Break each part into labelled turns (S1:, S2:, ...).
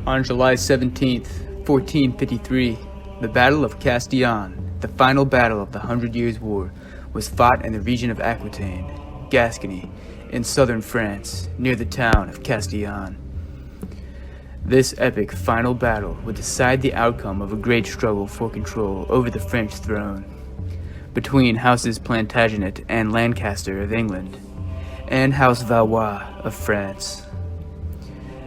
S1: On July 17th, 1453, the Battle of Castillon, the final battle of the 100 Years' War, was fought in the region of Aquitaine, Gascony, in southern France, near the town of Castillon. This epic final battle would decide the outcome of a great struggle for control over the French throne between Houses Plantagenet and Lancaster of England, and House Valois of France.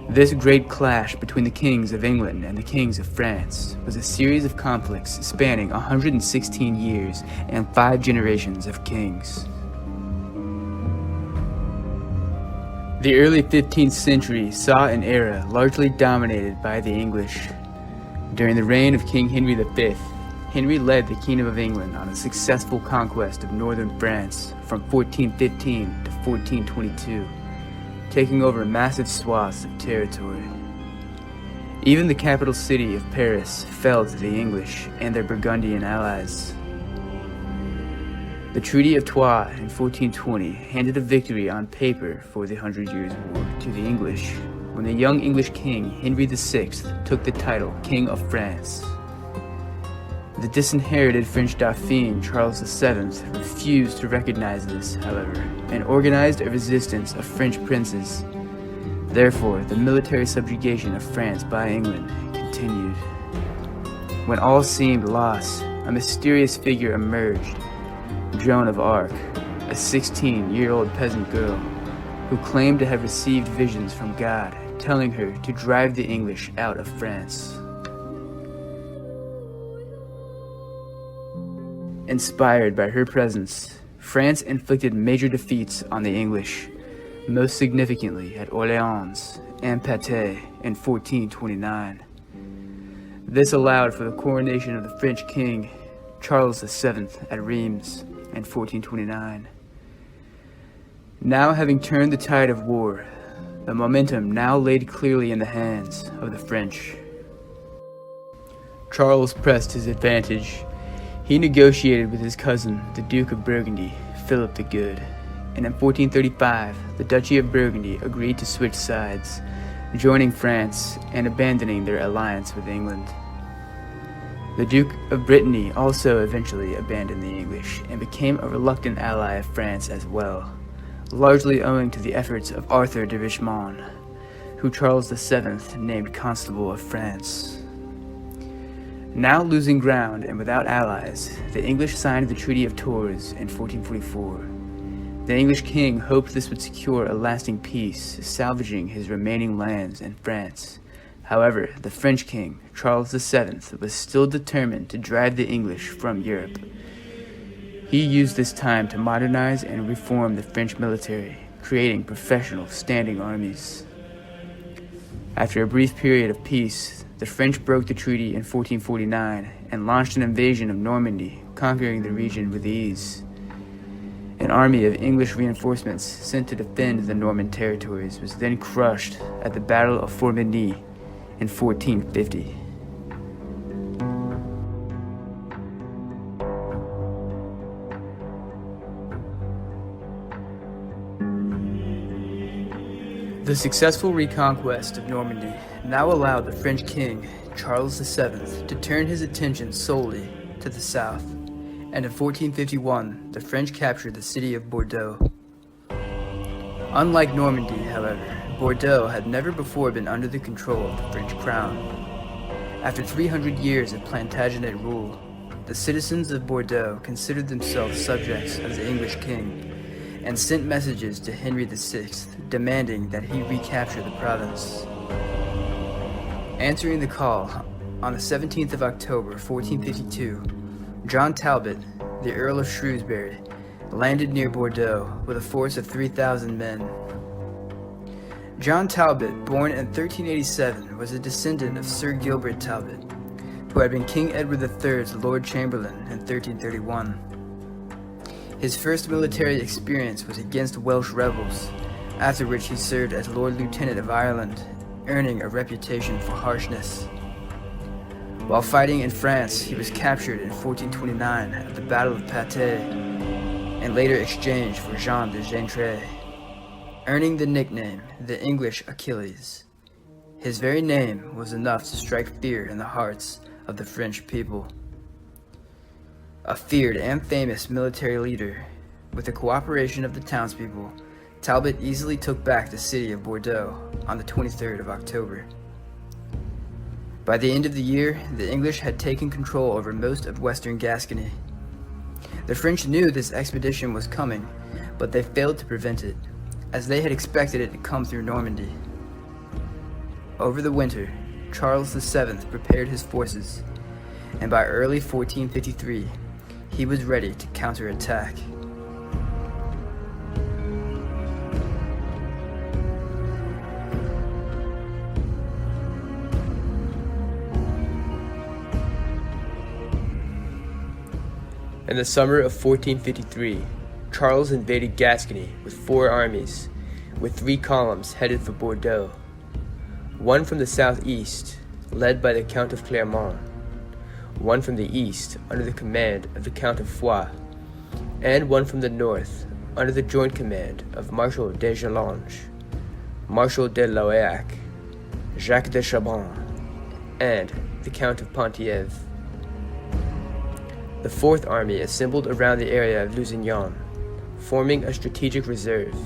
S1: This great clash between the kings of England and the kings of France was a series of conflicts spanning 116 years and 5 generations of kings. The early 15th century saw an era largely dominated by the English. During the reign of King Henry V, Henry led the Kingdom of England on a successful conquest of northern France from 1415 to 1422, taking over massive swaths of territory. Even the capital city of Paris fell to the English and their Burgundian allies. The Treaty of Troyes in 1420 handed a victory on paper for the 100 Years' War to the English when the young English king Henry VI took the title King of France. The disinherited French Dauphin Charles VII refused to recognize this, however, and organized a resistance of French princes. Therefore, the military subjugation of France by England continued. When all seemed lost, a mysterious figure emerged, Joan of Arc, a 16-year-old peasant girl who claimed to have received visions from God telling her to drive the English out of France. Inspired by her presence, France inflicted major defeats on the English, most significantly at Orleans and Patay in 1429. This allowed for the coronation of the French king, Charles VII, at Reims in 1429. Now having turned the tide of war, the momentum now laid clearly in the hands of the French. Charles pressed his advantage. He negotiated with his cousin, the Duke of Burgundy, Philip the Good, and in 1435, the Duchy of Burgundy agreed to switch sides, joining France and abandoning their alliance with England. The Duke of Brittany also eventually abandoned the English and became a reluctant ally of France as well, largely owing to the efforts of Arthur de Richemont, who Charles VII named Constable of France. Now losing ground and without allies, the English signed the Treaty of Tours in 1444. The English king hoped this would secure a lasting peace, salvaging his remaining lands in France. However, the French king, Charles VII, was still determined to drive the English from Europe. He used this time to modernize and reform the French military, creating professional standing armies. After a brief period of peace, the French broke the treaty in 1449 and launched an invasion of Normandy, conquering the region with ease. An army of English reinforcements sent to defend the Norman territories was then crushed at the Battle of Formigny in 1450. The successful reconquest of Normandy now allowed the French king, Charles VII, to turn his attention solely to the south, and in 1451, the French captured the city of Bordeaux. Unlike Normandy, however, Bordeaux had never before been under the control of the French crown. After 300 years of Plantagenet rule, the citizens of Bordeaux considered themselves subjects of the English king and sent messages to Henry VI demanding that he recapture the province. Answering the call, on the 17th of October 1452, John Talbot, the Earl of Shrewsbury, landed near Bordeaux with a force of 3,000 men. John Talbot, born in 1387, was a descendant of Sir Gilbert Talbot, who had been King Edward III's Lord Chamberlain in 1331. His first military experience was against Welsh rebels, after which he served as Lord Lieutenant of Ireland, earning a reputation for harshness. While fighting in France, he was captured in 1429 at the Battle of Patay, and later exchanged for Jean de Gentres, earning the nickname the English Achilles. His very name was enough to strike fear in the hearts of the French people. A feared and famous military leader, with the cooperation of the townspeople, Talbot easily took back the city of Bordeaux on the 23rd of October. By the end of the year, the English had taken control over most of western Gascony. The French knew this expedition was coming, but they failed to prevent it, as they had expected it to come through Normandy. Over the winter, Charles VII prepared his forces, and by early 1453, he was ready to counterattack.
S2: In the summer of 1453, Charles invaded Gascony with 4 armies, with 3 columns headed for Bordeaux. One from the southeast, led by the Count of Clermont, one from the east under the command of the Count of Foix, and one from the north under the joint command of Marshal de Gélange, Marshal de Loayac, Jacques de Chabon, and the Count of Pontieve. The 4th Army assembled around the area of Lusignan, forming a strategic reserve.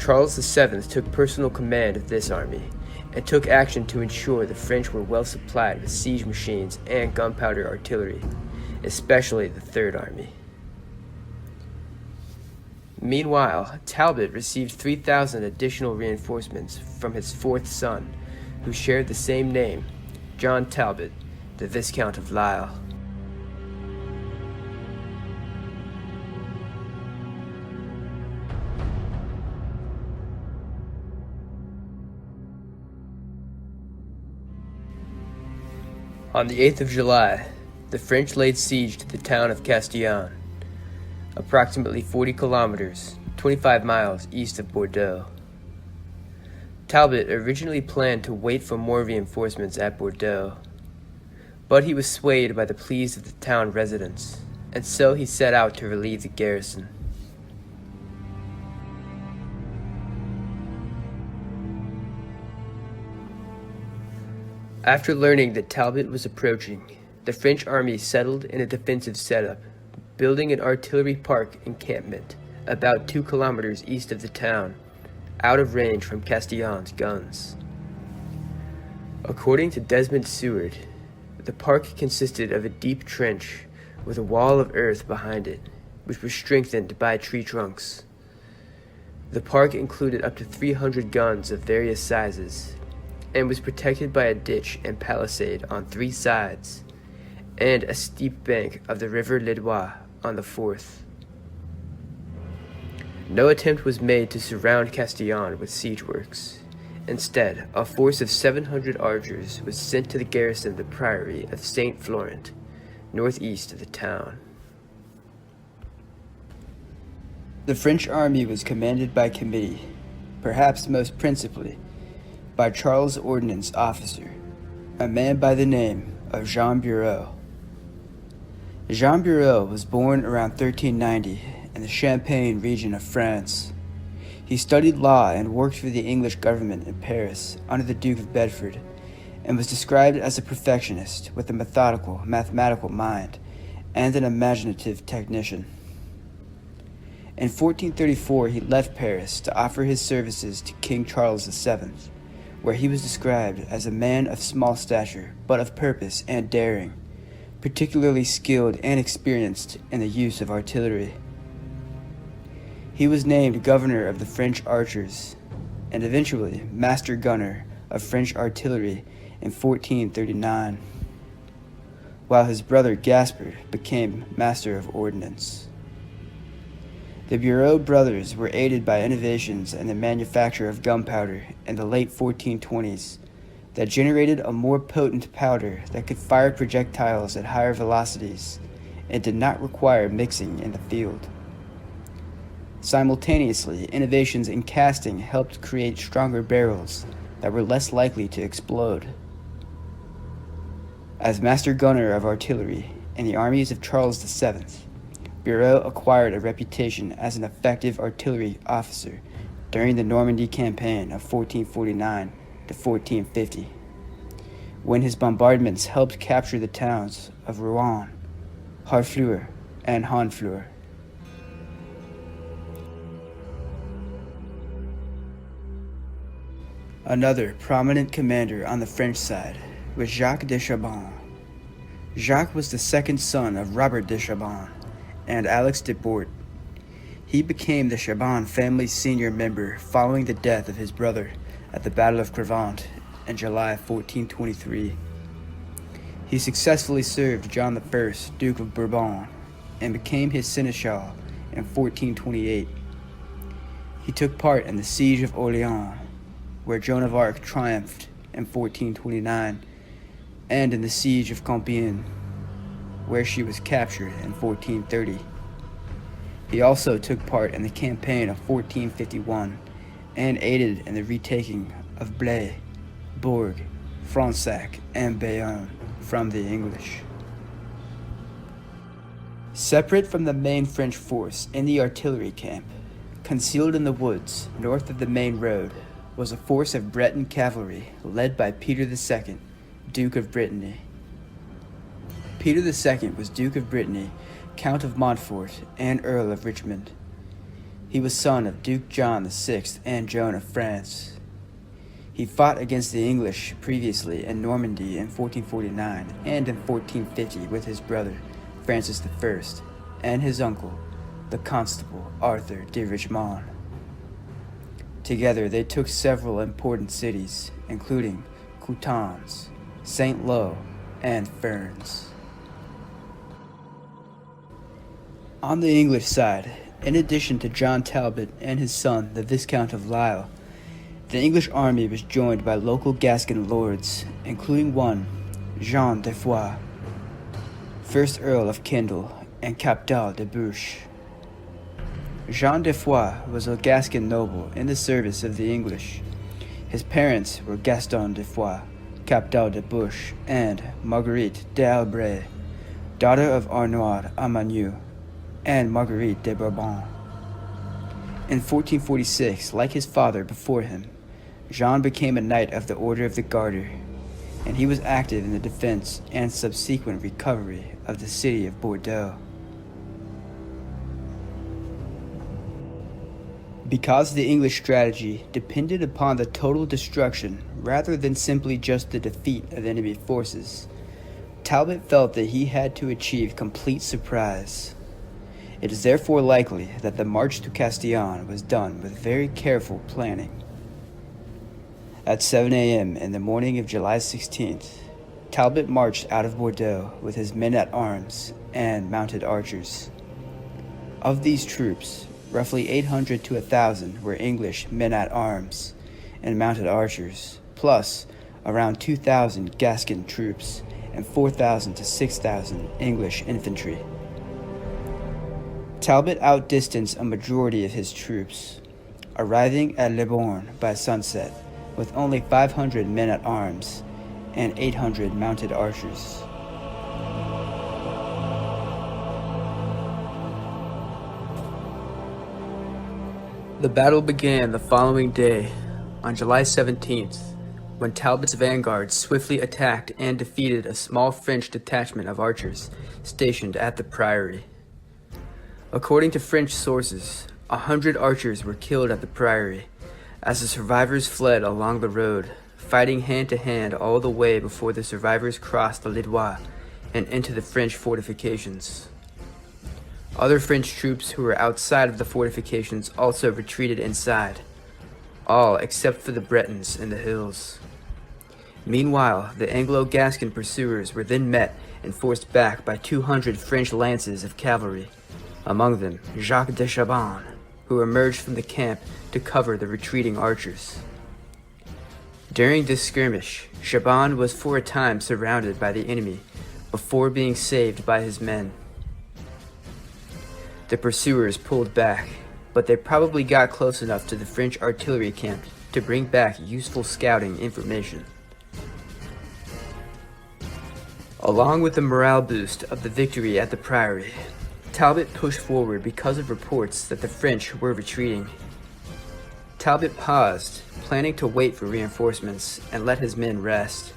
S2: Charles VII took personal command of this army, and took action to ensure the French were well supplied with siege machines and gunpowder artillery, especially the 3rd Army. Meanwhile, Talbot received 3,000 additional reinforcements from his 4th son, who shared the same name, John Talbot, the Viscount of Lisle. On the 8th of July, the French laid siege to the town of Castillon, approximately 40 kilometers, 25 miles east of Bordeaux. Talbot originally planned to wait for more reinforcements at Bordeaux, but he was swayed by the pleas of the town residents, and so he set out to relieve the garrison. After learning that Talbot was approaching, the French army settled in a defensive setup, building an artillery park encampment about 2 kilometers east of the town, out of range from Castillon's guns. According to Desmond Seward, the park consisted of a deep trench with a wall of earth behind it, which was strengthened by tree trunks. The park included up to 300 guns of various sizes, and was protected by a ditch and palisade on 3 sides, and a steep bank of the river Ledois on the 4th. No attempt was made to surround Castillon with siege works. Instead, a force of 700 archers was sent to the garrison of the Priory of St. Florent, northeast of the town.
S1: The French army was commanded by committee, perhaps most principally by Charles' ordnance officer, a man by the name of Jean Bureau. Jean Bureau was born around 1390 in the Champagne region of France. He studied law and worked for the English government in Paris under the Duke of Bedford, and was described as a perfectionist with a methodical, mathematical mind and an imaginative technician. In 1434, he left Paris to offer his services to King Charles VII, where he was described as a man of small stature, but of purpose and daring, particularly skilled and experienced in the use of artillery. He was named governor of the French archers, and eventually master gunner of French artillery in 1439, while his brother Gaspard became master of ordnance. The Bureau brothers were aided by innovations in the manufacture of gunpowder in the late 1420s that generated a more potent powder that could fire projectiles at higher velocities and did not require mixing in the field. Simultaneously, innovations in casting helped create stronger barrels that were less likely to explode. As master gunner of artillery in the armies of Charles VII, Bureau acquired a reputation as an effective artillery officer during the Normandy campaign of 1449 to 1450, when his bombardments helped capture the towns of Rouen, Harfleur, and Honfleur. Another prominent commander on the French side was Jacques de Chaban. Jacques was the second son of Robert de Chaban and Alex de Bort. He became the Chaban family's senior member following the death of his brother at the Battle of Crevant in July 1423. He successfully served John I, Duke of Bourbon, and became his seneschal in 1428. He took part in the Siege of Orleans, where Joan of Arc triumphed in 1429, and in the Siege of Compiègne, where she was captured in 1430. He also took part in the campaign of 1451 and aided in the retaking of Blaye, Bourg, Fronsac, and Bayonne from the English. Separate from the main French force in the artillery camp, concealed in the woods north of the main road, was a force of Breton cavalry led by Peter II, Duke of Brittany. Peter II was Duke of Brittany, Count of Montfort, and Earl of Richmond. He was son of Duke John VI and Joan of France. He fought against the English previously in Normandy in 1449 and in 1450 with his brother, Francis I, and his uncle, the Constable Arthur de Richmond. Together they took several important cities, including Coutances, Saint-Lô, and Ferns. On the English side, in addition to John Talbot and his son, the Viscount of Lisle, the English army was joined by local Gascon lords, including one, Jean de Foix, 1st Earl of Kendal and Captal de Buch. Jean de Foix was a Gascon noble in the service of the English. His parents were Gaston de Foix, Captal de Buch, and Marguerite d'Albret, daughter of Arnaud Amanieu, and Marguerite de Bourbon. In 1446, like his father before him, Jean became a Knight of the Order of the Garter, and he was active in the defense and subsequent recovery of the city of Bordeaux. Because the English strategy depended upon the total destruction rather than simply just the defeat of enemy forces, Talbot felt that he had to achieve complete surprise. It is therefore likely that the march to Castillon was done with very careful planning. At 7 a.m. in the morning of July 16th, Talbot marched out of Bordeaux with his men-at-arms and mounted archers. Of these troops, roughly 800 to 1,000 were English men-at-arms and mounted archers, plus around 2,000 Gascon troops and 4,000 to 6,000 English infantry. Talbot outdistanced a majority of his troops, arriving at Le Borgne by sunset with only 500 men-at-arms and 800 mounted archers. The battle began the following day, on July 17th, when Talbot's vanguard swiftly attacked and defeated a small French detachment of archers stationed at the Priory. According to French sources, 100 archers were killed at the Priory, as the survivors fled along the road, fighting hand-to-hand all the way before the survivors crossed the Lidois and into the French fortifications. Other French troops who were outside of the fortifications also retreated inside, all except for the Bretons in the hills. Meanwhile, the Anglo-Gascon pursuers were then met and forced back by 200 French lances of cavalry, among them Jacques de Chaban, who emerged from the camp to cover the retreating archers. During this skirmish, Chaban was for a time surrounded by the enemy before being saved by his men. The pursuers pulled back, but they probably got close enough to the French artillery camp to bring back useful scouting information. Along with the morale boost of the victory at the Priory, Talbot pushed forward because of reports that the French were retreating. Talbot paused, planning to wait for reinforcements and let his men rest.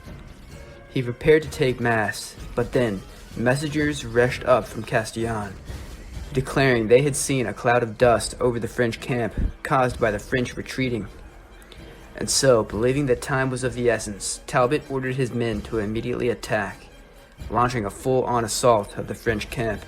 S1: He prepared to take mass, but then messengers rushed up from Castillon, declaring they had seen a cloud of dust over the French camp caused by the French retreating. And so, believing that time was of the essence, Talbot ordered his men to immediately attack, launching a full-on assault of the French camp.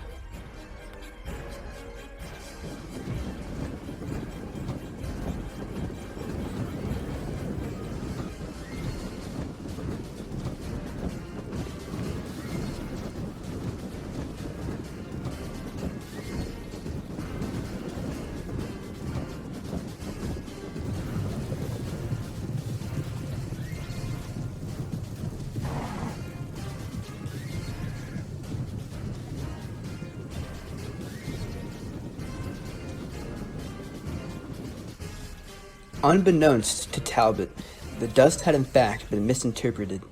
S1: Unbeknownst to Talbot, the dust had in fact been misinterpreted.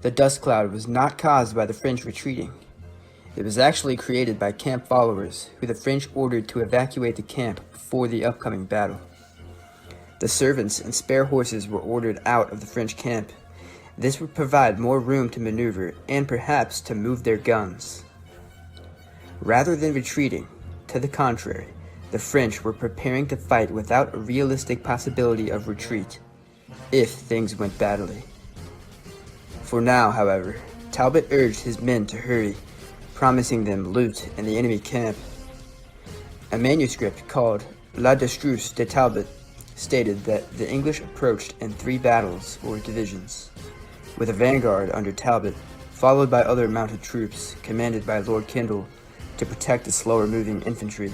S1: The dust cloud was not caused by the French retreating. It was actually created by camp followers who the French ordered to evacuate the camp before the upcoming battle. The servants and spare horses were ordered out of the French camp. This would provide more room to maneuver and perhaps to move their guns. Rather than retreating, to the contrary, the French were preparing to fight without a realistic possibility of retreat, if things went badly. For now, however, Talbot urged his men to hurry, promising them loot in the enemy camp. A manuscript called La Destruce de Talbot stated that the English approached in 3 battles or divisions, with a vanguard under Talbot, followed by other mounted troops commanded by Lord Kendall to protect the slower-moving infantry.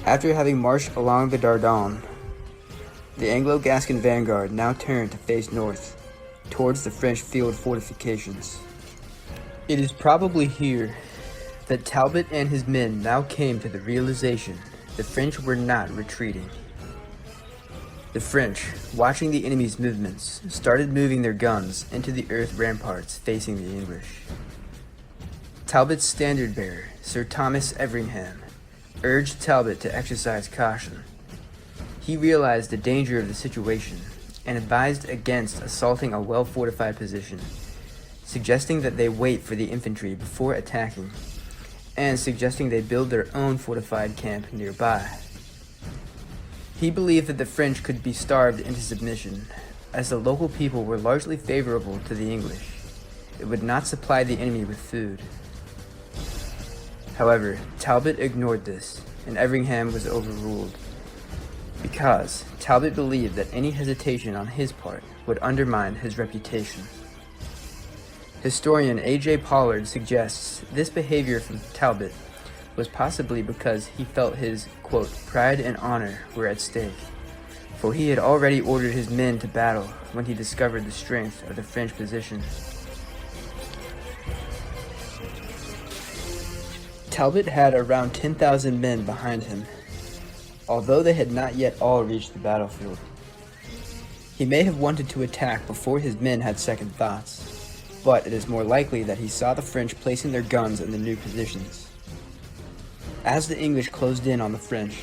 S1: After having marched along the Dordogne, the Anglo-Gascon vanguard now turned to face north, towards the French field fortifications. It is probably here that Talbot and his men now came to the realization the French were not retreating. The French, watching the enemy's movements, started moving their guns into the earth ramparts facing the English. Talbot's standard-bearer, Sir Thomas Everingham, urged Talbot to exercise caution. He realized the danger of the situation and advised against assaulting a well-fortified position, suggesting that they wait for the infantry before attacking, and suggesting they build their own fortified camp nearby. He believed that the French could be starved into submission, as the local people were largely favorable to the English. It would not supply the enemy with food. However, Talbot ignored this, and Everingham was overruled, because Talbot believed that any hesitation on his part would undermine his reputation. Historian A.J. Pollard suggests this behavior from Talbot was possibly because he felt his, quote, pride and honor were at stake, for he had already ordered his men to battle when he discovered the strength of the French position. Talbot had around 10,000 men behind him, although they had not yet all reached the battlefield. He may have wanted to attack before his men had second thoughts, but it is more likely that he saw the French placing their guns in the new positions. As the English closed in on the French,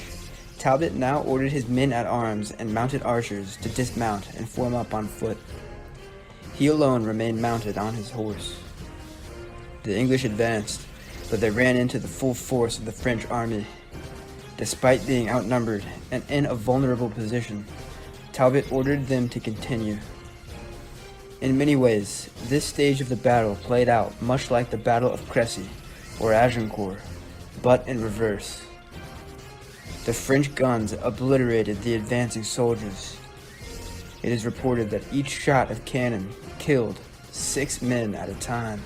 S1: Talbot now ordered his men at arms and mounted archers to dismount and form up on foot. He alone remained mounted on his horse. The English advanced, but they ran into the full force of the French army. Despite being outnumbered and in a vulnerable position, Talbot ordered them to continue. In many ways, this stage of the battle played out much like the Battle of Crécy or Agincourt, but in reverse. The French guns obliterated the advancing soldiers. It is reported that each shot of cannon killed 6 men at a time.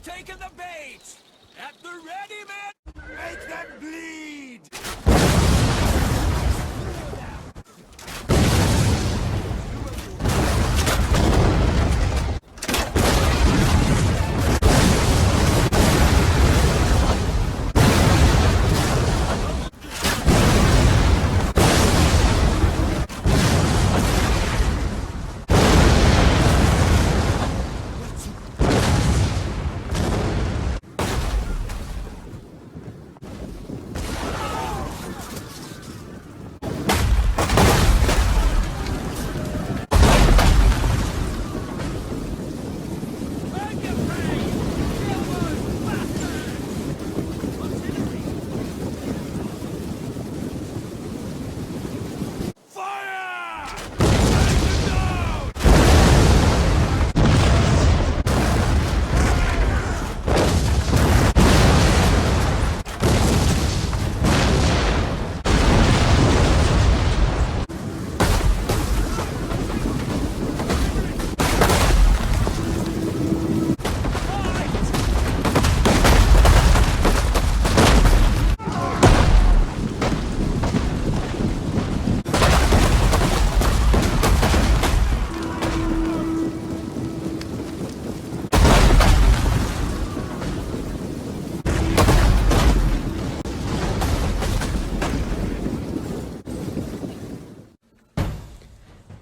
S3: Taken the bait! At the ready, men! Make them bleed!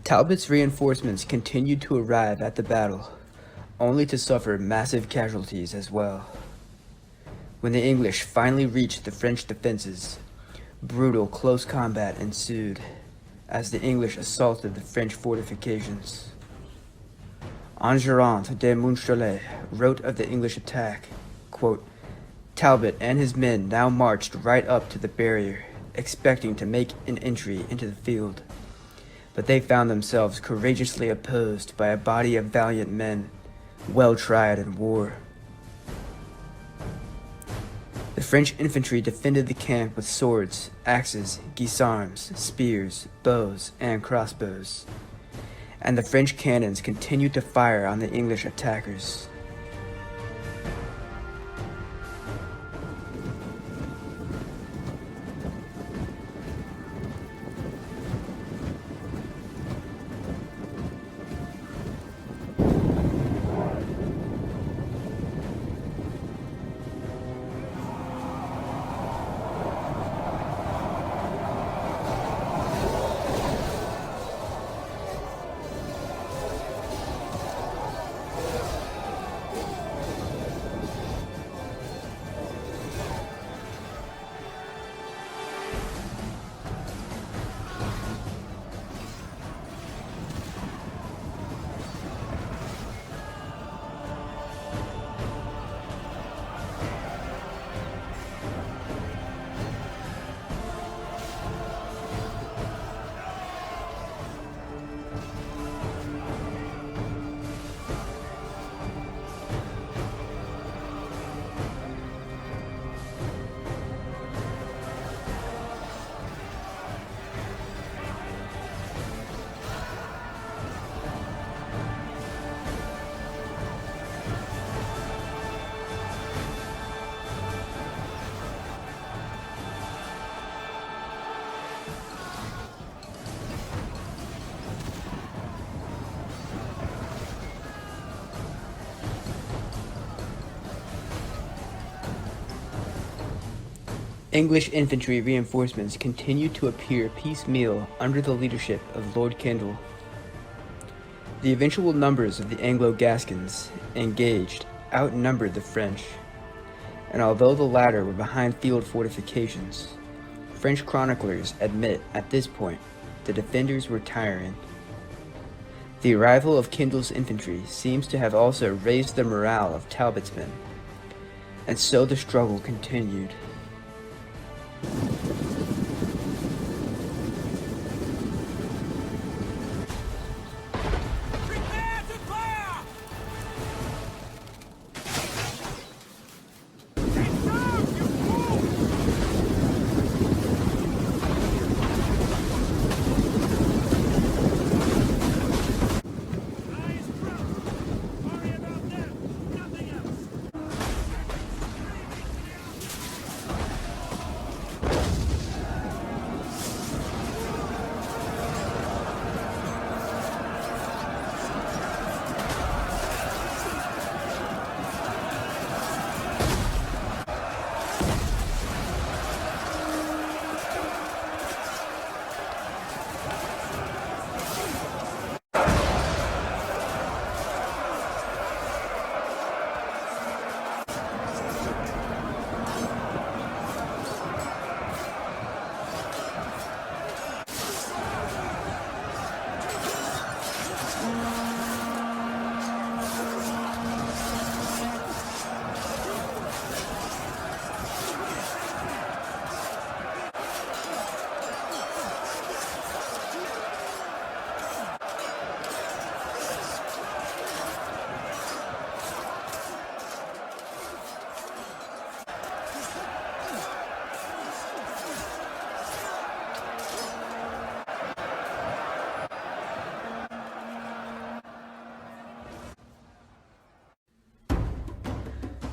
S1: Talbot's reinforcements continued to arrive at the battle, only to suffer massive casualties as well. When the English finally reached the French defenses, brutal close combat ensued as the English assaulted the French fortifications. Enguerrand de Montjoly wrote of the English attack, quote, "Talbot and his men now marched right up to the barrier, expecting to make an entry into the field. But they found themselves courageously opposed by a body of valiant men, well tried in war." The French infantry defended the camp with swords, axes, guisarmes, spears, bows, and crossbows, and the French cannons continued to fire on the English attackers. English infantry reinforcements continued to appear piecemeal under the leadership of Lord Kendall. The eventual numbers of the Anglo-Gascons engaged outnumbered the French, and although the latter were behind field fortifications, French chroniclers admit at this point the defenders were tiring. The arrival of Kendall's infantry seems to have also raised the morale of Talbot's men, and so the struggle continued.
S3: Prepare to fire! Get down, you fool! Eyes crossed. Worry about them, nothing else.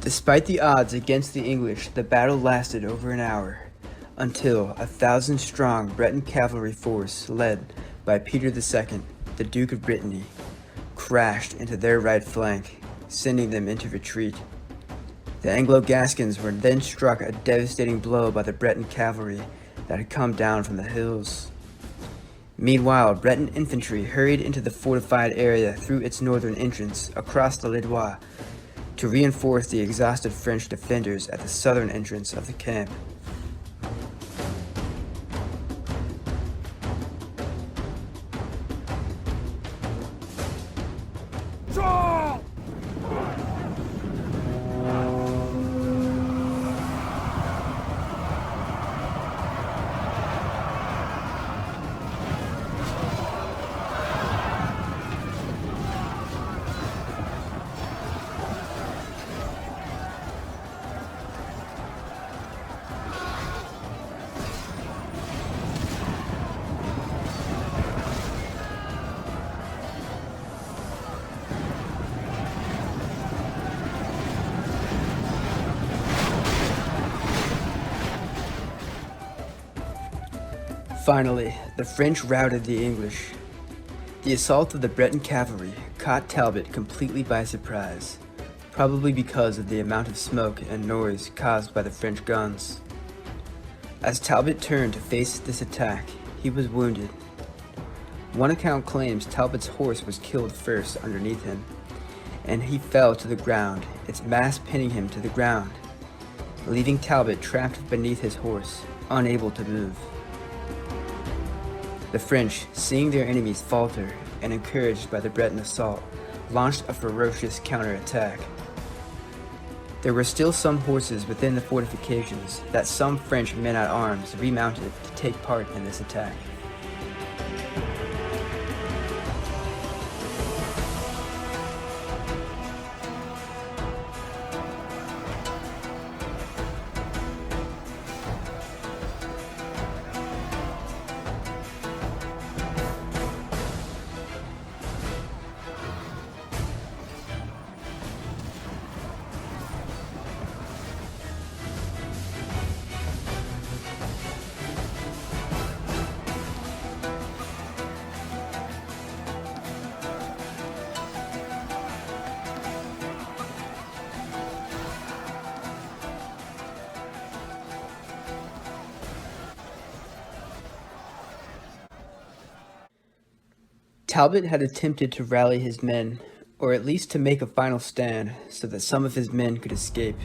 S1: Despite the odds against the English, the battle lasted over an hour, until a 1,000-strong Breton cavalry force led by Peter II, the Duke of Brittany, crashed into their right flank, sending them into retreat. The Anglo-Gascons were then struck a devastating blow by the Breton cavalry that had come down from the hills. Meanwhile, Breton infantry hurried into the fortified area through its northern entrance across the Lidois to reinforce the exhausted French defenders at the southern entrance of the camp.
S3: Draw!
S1: Finally, the French routed the English. The assault of the Breton cavalry caught Talbot completely by surprise, probably because of the amount of smoke and noise caused by the French guns. As Talbot turned to face this attack, he was wounded. One account claims Talbot's horse was killed first underneath him, and he fell to the ground, its mass pinning him to the ground, leaving Talbot trapped beneath his horse, unable to move. The French, seeing their enemies falter and encouraged by the Breton assault, launched a ferocious counterattack. There were still some horses within the fortifications that some French men-at-arms remounted to take part in this attack. Talbot had attempted to rally his men, or at least to make a final stand so that some of his men could escape.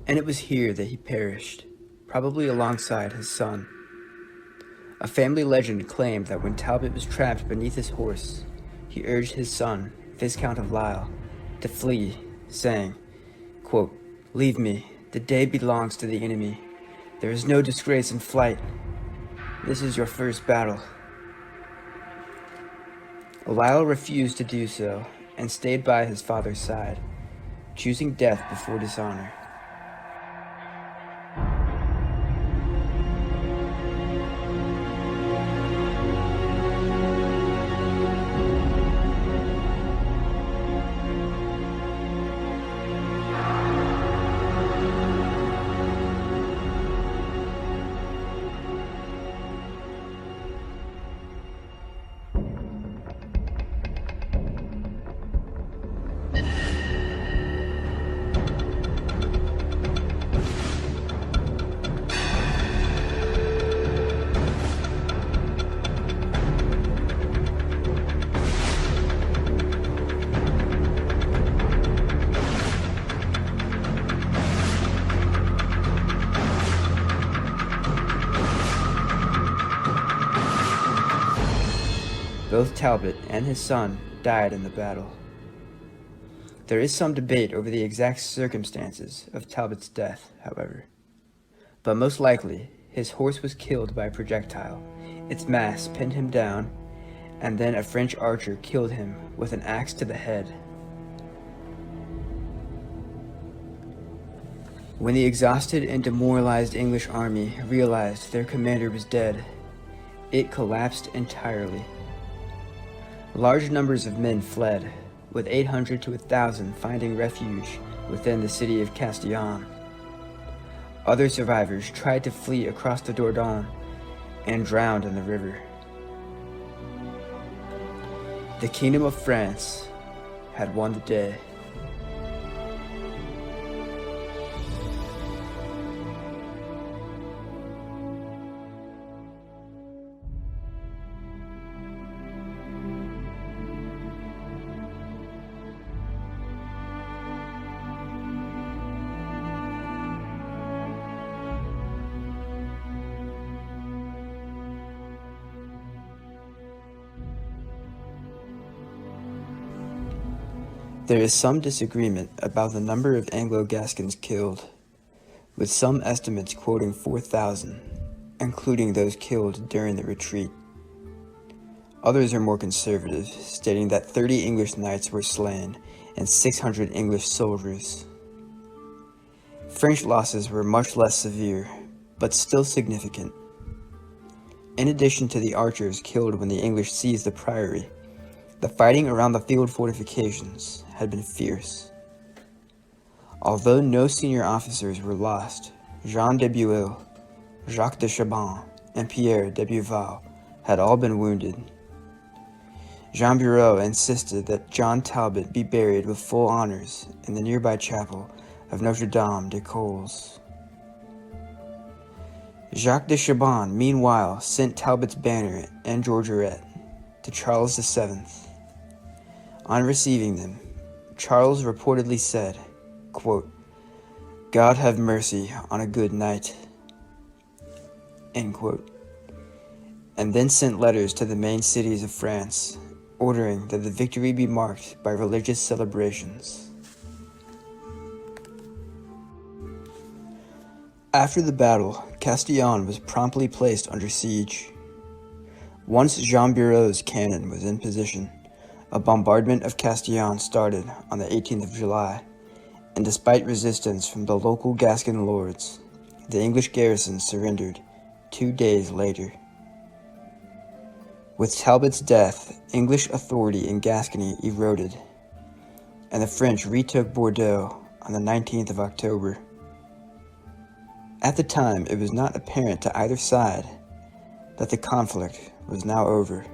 S1: And it was here that he perished, probably alongside his son. A family legend claimed that when Talbot was trapped beneath his horse, he urged his son, Viscount of Lisle, to flee, saying, quote, "Leave me, the day belongs to the enemy. There is no disgrace in flight. This is your first battle." Lisle refused to do so and stayed by his father's side, choosing death before dishonor. Both Talbot and his son died in the battle. There is some debate over the exact circumstances of Talbot's death, however. But most likely, his horse was killed by a projectile, its mass pinned him down, and then a French archer killed him with an axe to the head. When the exhausted and demoralized English army realized their commander was dead, it collapsed entirely. Large numbers of men fled, with 800 to 1,000 finding refuge within the city of Castillon. Other survivors tried to flee across the Dordogne and drowned in the river. The Kingdom of France had won the day. There is some disagreement about the number of Anglo-Gascons killed, with some estimates quoting 4,000, including those killed during the retreat. Others are more conservative, stating that 30 English knights were slain and 600 English soldiers. French losses were much less severe, but still significant. In addition to the archers killed when the English seized the Priory, the fighting around the field fortifications had been fierce. Although no senior officers were lost, Jean de Bueil, Jacques de Chaban, and Pierre de Beauval had all been wounded. Jean Bureau insisted that John Talbot be buried with full honors in the nearby chapel of Notre-Dame de Coles. Jacques de Chaban, meanwhile, sent Talbot's banner and Georgeret to Charles VII. On receiving them, Charles reportedly said, quote, "God have mercy on a good knight," end quote, and then sent letters to the main cities of France, ordering that the victory be marked by religious celebrations. After the battle, Castillon was promptly placed under siege. Once Jean Bureau's cannon was in position, a bombardment of Castillon started on the 18th of July, and despite resistance from the local Gascon lords, the English garrison surrendered 2 days later. With Talbot's death, English authority in Gascony eroded, and the French retook Bordeaux on the 19th of October. At the time, it was not apparent to either side that the conflict was now over.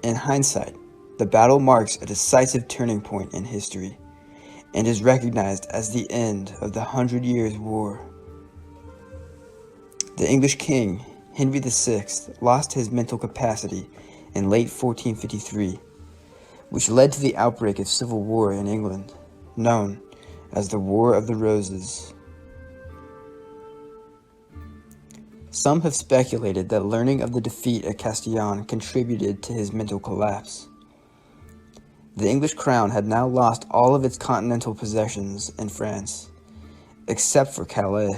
S1: In hindsight, the battle marks a decisive turning point in history and is recognized as the end of the 100 Years' War. The English king, Henry VI, lost his mental capacity in late 1453, which led to the outbreak of civil war in England, known as the War of the Roses. Some have speculated that learning of the defeat at Castillon contributed to his mental collapse. The English crown had now lost all of its continental possessions in France, except for Calais,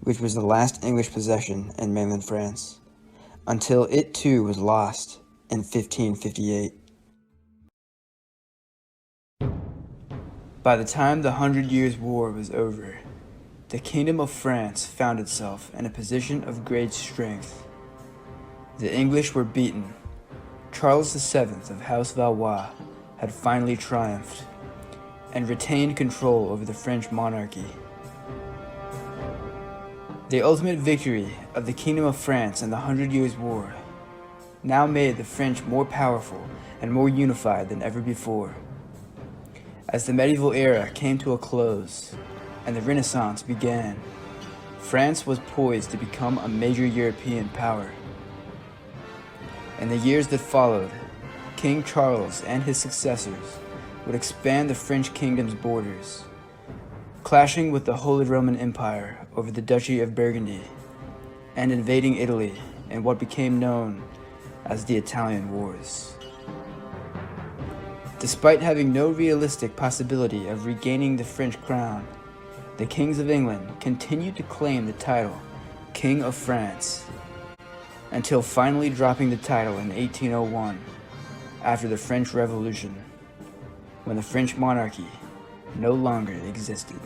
S1: which was the last English possession in mainland France, until it too was lost in 1558. By the time the 100 Years' War was over, the Kingdom of France found itself in a position of great strength. The English were beaten. Charles VII of House Valois had finally triumphed and retained control over the French monarchy. The ultimate victory of the Kingdom of France in the 100 Years' War now made the French more powerful and more unified than ever before. As the medieval era came to a close and the Renaissance began, France was poised to become a major European power. In the years that followed, King Charles and his successors would expand the French kingdom's borders, clashing with the Holy Roman Empire over the Duchy of Burgundy and invading Italy in what became known as the Italian Wars. Despite having no realistic possibility of regaining the French crown, the kings of England continued to claim the title King of France, until finally dropping the title in 1801 after the French Revolution, when the French monarchy no longer existed.